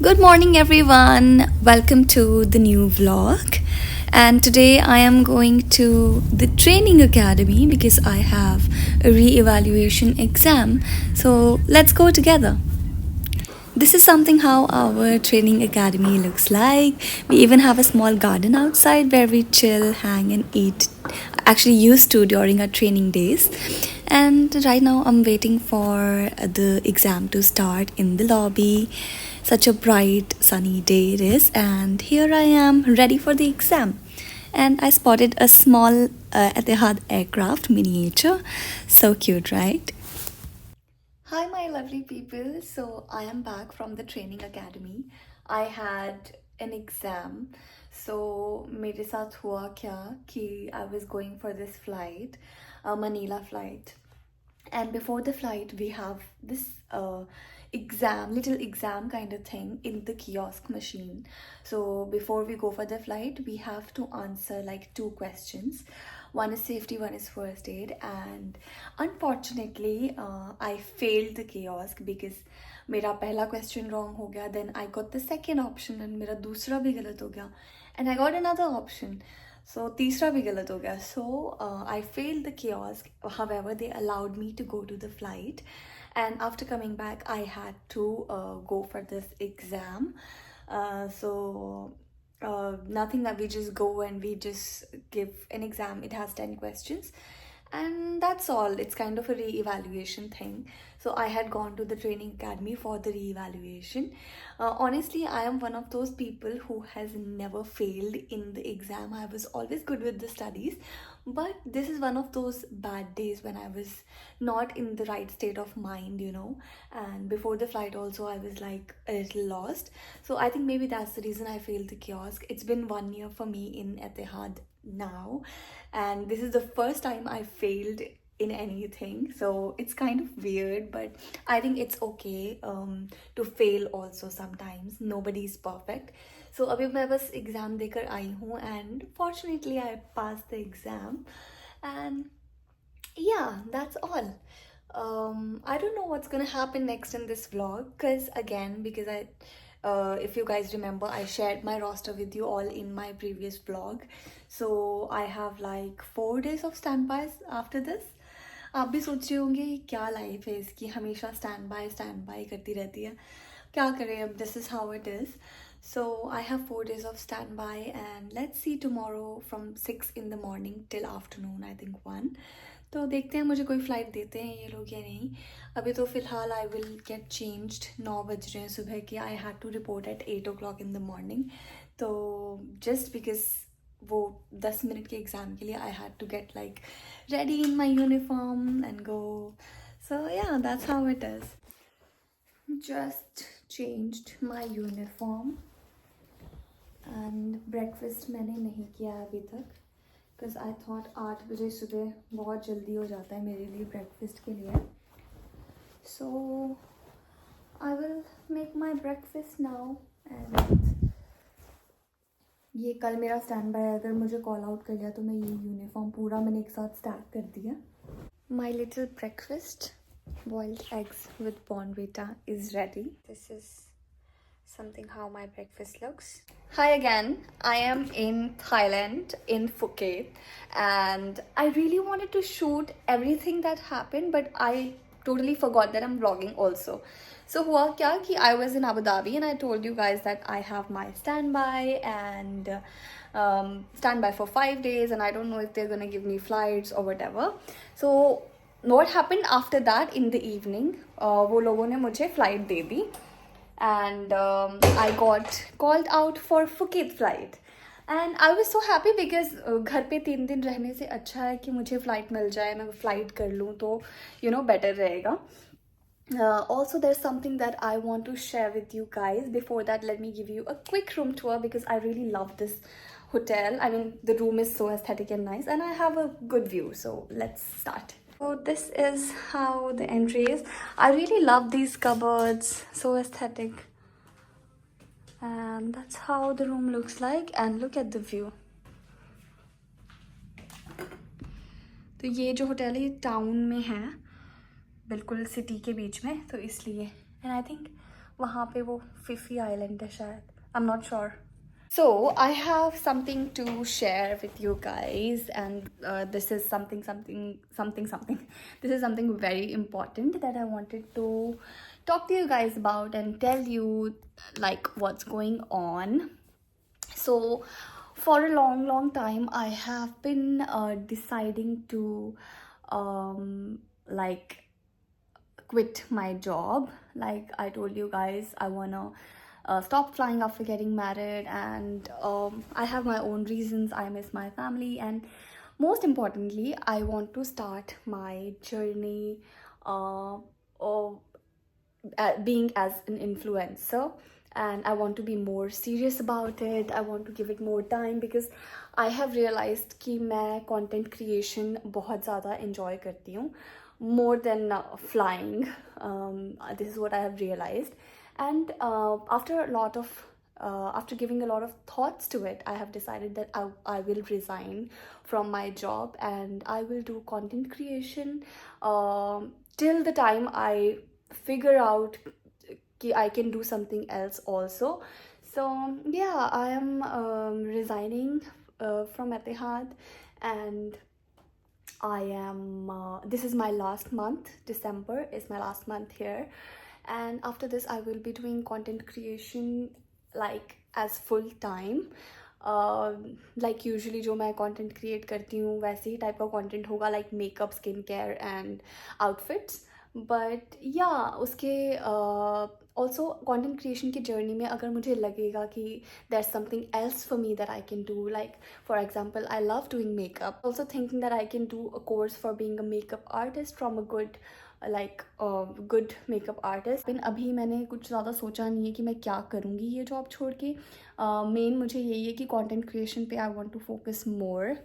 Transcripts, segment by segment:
Good morning, everyone. Welcome to the new vlog. And today I am going to the training academy because I have a re evaluation exam. So let's go together. This is something how our training academy looks like. We even have a small garden outside where we chill, hang, and eat. Actually, used to during our training days. And right now, I'm waiting for the exam to start in the lobby. Such a bright, sunny day it is, and here I am ready for the exam. And I spotted a small Etihad aircraft miniature. So cute, right? Hi, my lovely people. So, I am back from the training academy. I had an exam. So, मेरे साथ हुआ क्या कि I was going for this flight, a Manila flight. And before the flight, we have this little exam kind of thing in the kiosk machine. So before we go for the flight, we have to answer like two questions. One is safety, one is first aid. And unfortunately, I failed the kiosk because मेरा पहला question wrong हो गया. Then I got the second option and मेरा दूसरा भी गलत हो गया. And I got another option. So तीसरा भी गलत हो गया. So I failed the kiosk. However, they allowed me to go to the flight. And after coming back, I had to go for this exam. Nothing that we just go and we just give an exam. It has 10 questions. And that's all. It's kind of a re-evaluation thing. So I had gone to the training academy for the re-evaluation. Honestly, I am one of those people who has never failed in the exam. I was always good with the studies, but this is one of those bad days when I was not in the right state of mind. And before the flight also, I was like a little lost. So I think maybe that's the reason I failed the kiosk. It's been 1 year for me in Etihad now, and this is the first time I failed in anything, so it's kind of weird, but I think it's okay to fail also sometimes. Nobody is perfect. So अभी मैं बस exam देकर आई हूँ and fortunately I passed the exam. And yeah, that's all. I don't know what's gonna happen next in this vlog because if you guys remember, I shared my roster with you all in my previous vlog. So I have like 4 days of standbys after this. आप भी सोच रहे होंगे क्या life है इसकी, हमेशा stand by करती रहती है, क्या करें अब. This is how it is. So I have 4 days of standby, and let's see tomorrow from 6 in the morning till afternoon, I think 1. तो देखते हैं मुझे कोई फ़्लाइट देते हैं ये लोग या नहीं. अभी तो फ़िलहाल आई विल गेट चेंज्ड. 9 बज रहे हैं सुबह के. I had to report at 8 o'clock in the morning. तो जस्ट बिकॉज वो 10 मिनट के एग्ज़ाम के लिए I had to get like ready in my uniform and go. So yeah that's how it is. Just changed my uniform and breakfast मैंने नहीं किया अभी तक बिकॉज आई थॉट 8 बजे सुबह बहुत जल्दी हो जाता है मेरे लिए ब्रेकफास्ट के लिए. So I will make my breakfast now. And ये कल मेरा स्टैंड बाय, अगर मुझे कॉल आउट कर लिया तो मैं ये यूनिफॉर्म पूरा मैंने एक साथ स्टैक कर दिया. My little breakfast, boiled eggs with Bonvita is ready. This is something how my breakfast looks. Hi again. I am in Thailand, in Phuket, and I really wanted to shoot everything that happened, but I totally forgot that I'm vlogging also. So हुआ क्या कि I was in Abu Dhabi and I told you guys that I have my standby and standby for 5 days, and I don't know if they're gonna give me flights or whatever. So what happened after that in the evening, वो लोगों ने मुझे flight they the. And I got called out for Phuket flight. And I was so happy because घर पे 3 दिन रहने से अच्छा है कि मुझे फ़्लाइट मिल जाए, मैं फ़्लाइट कर लूँ तो better रहेगा. Also, there's something that I want to share with you guys. Before that, let me give you a quick room tour because I really love this hotel. I mean, the room is so aesthetic and nice, and I have a good view. So let's start. So this is how the entry is. I really love these cupboards, so aesthetic. And that's how the room looks like, and look at the view. तो ये जो hotel है ये town में है, बिल्कुल city के बीच में, तो इसलिए. एंड आई थिंक वहाँ पे वो फिफी आइलैंड है शायद, I am not sure. So I have something to share with you guys, and this is something. This is something very important that I wanted to talk to you guys about and tell you like what's going on. So for a long time I have been deciding to like quit my job. Like I told you guys, I wanna stop flying after getting married, and I have my own reasons. I miss my family, and most importantly I want to start my journey of being as an influencer, and I want to be more serious about it. I want to give it more time because I have realized कि मैं content creation बहुत ज़्यादा enjoy करती हूँ, more than flying. This is what I have realized, and after giving a lot of thoughts to it, I have decided that I will resign from my job and I will do content creation till the time I figure out that I can do something else also. So yeah, I am resigning from Etihad, and I am this is my last month. December is my last month here, and after this I will be doing content creation like as full time. Like usually जो मैं content create करती हूँ वैसे ही type का content होगा, like makeup, skincare and outfits. But yeah, उसके also content creation की journey में अगर मुझे लगेगा कि there's something else for me that I can do, like for example I love doing makeup, also thinking that I can do a course for being a makeup artist from a good good makeup artist. लेकिन अभी मैंने कुछ ज़्यादा सोचा नहीं है कि मैं क्या करूँगी ये जॉब छोड़ के. मेन मुझे यही है कि कंटेंट क्रिएशन पे I want to focus more.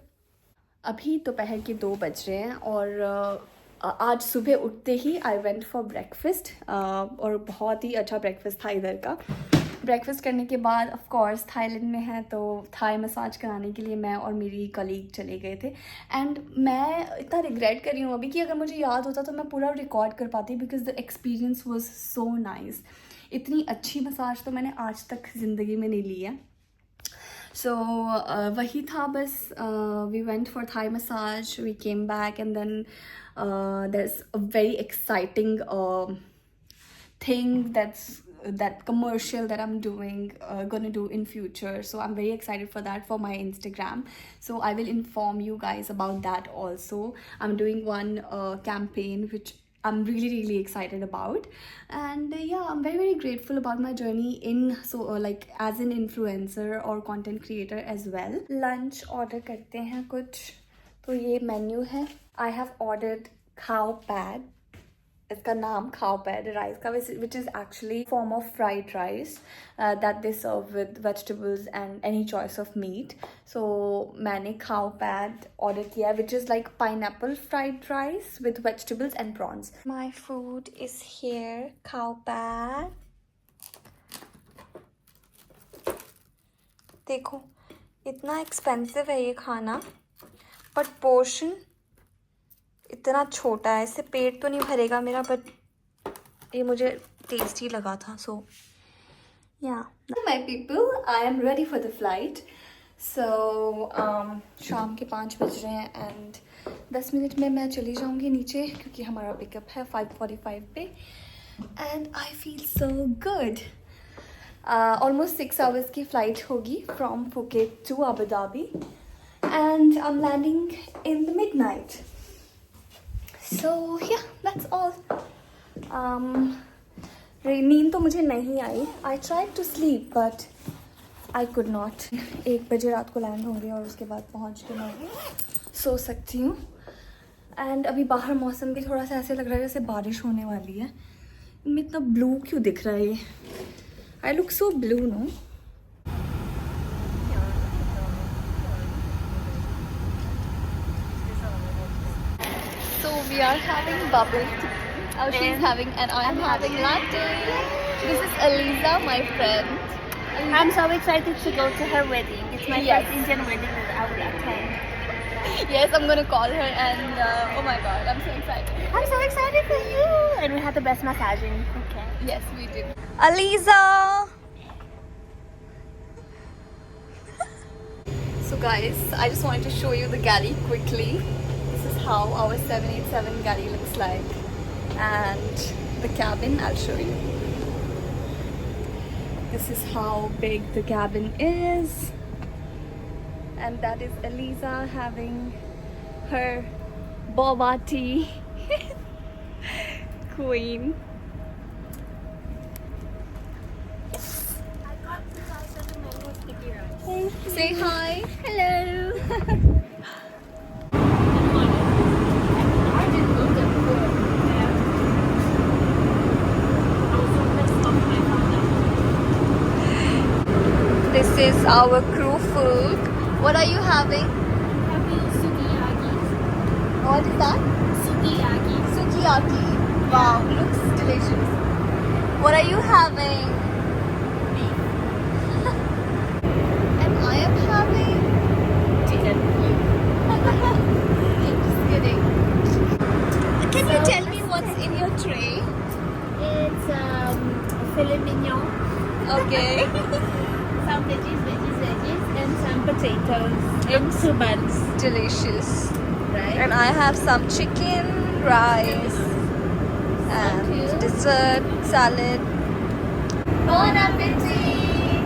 अभी दोपहर के 2 बज रहे हैं और आज सुबह उठते ही आई वेंट फॉर ब्रेकफास्ट, और बहुत ही अच्छा ब्रेकफास्ट था इधर का. ब्रेकफास्ट करने के बाद ऑफ कोर्स थाईलैंड में है तो थाई मसाज कराने के लिए मैं और मेरी कलीग चले गए थे. एंड मैं इतना रिग्रेट कर रही हूँ अभी कि अगर मुझे याद होता तो मैं पूरा रिकॉर्ड कर पाती, because the experience was so nice. इतनी अच्छी मसाज तो मैंने आज तक ज़िंदगी में नहीं ली है. So वही था बस. We went for Thai massage, we came back, and then there's a very exciting thing that commercial that I'm doing, gonna do in future. So I'm very excited for that for my Instagram. So I will inform you guys about that also. I'm doing one campaign which I'm really excited about, and yeah, I'm very grateful about my journey in like as an influencer or content creator as well. Lunch order करते हैं कुछ, तो ये menu है. I have ordered khao pad. इसका नाम khao pad rice का, which is actually form of fried rice that they serve with vegetables and any choice of meat. So मैंने khao pad order किया, which is like pineapple fried rice with vegetables and prawns. My food is here. Khao pad. देखो इतना expensive है ये खाना, but portion इतना छोटा है, इससे पेट तो नहीं भरेगा मेरा, बट ये मुझे टेस्टी लगा था. So yeah my people, I am ready for the flight. So शाम के 5 बज रहे हैं एंड 10 मिनट में मैं चली जाऊंगी नीचे, क्योंकि हमारा पिकअप है 5:45 पे. And I feel so good. Almost 6 hours की फ़्लाइट होगी from Phuket to Abu Dhabi, and I am landing in the midnight. So yeah, that's all. नींद तो मुझे नहीं आई. I tried to sleep but I could not. 1 बजे रात को land होंगे और उसके बाद पहुंच के मैं सो सकती हूँ. एंड अभी बाहर मौसम भी थोड़ा सा ऐसे लग रहा है जैसे बारिश होने वाली है. इनमें इतना ब्लू क्यों दिख रहा है ये? I look so blue no. We are having bubble tea. Oh, she's having, and I'm having latte. This is Aliza, my friend. I'm so excited to go to her wedding. It's my first Indian wedding that I will attend. Yes, I'm gonna call her, and oh my god, I'm so excited. I'm so excited for you. And we had the best massaging. Okay. Yes, we did. Aliza! So guys, I just wanted to show you the galley quickly. This is how our 787 galley looks like. And the cabin, I'll show you. This is how big the cabin is. And that is Aliza having her boba tea. Queen. Say hi. Hello. This is our crew food. What are you having? What is that? Sukiyaki. Wow, looks delicious. What are you having? Beef. And I am having Chicken. just kidding. Can you tell me what's in your tray? It's filet mignon, Okay. some veggies, and some potatoes and two buns. Delicious. Right? And I have some chicken, rice, and dessert, salad. Bon appetit!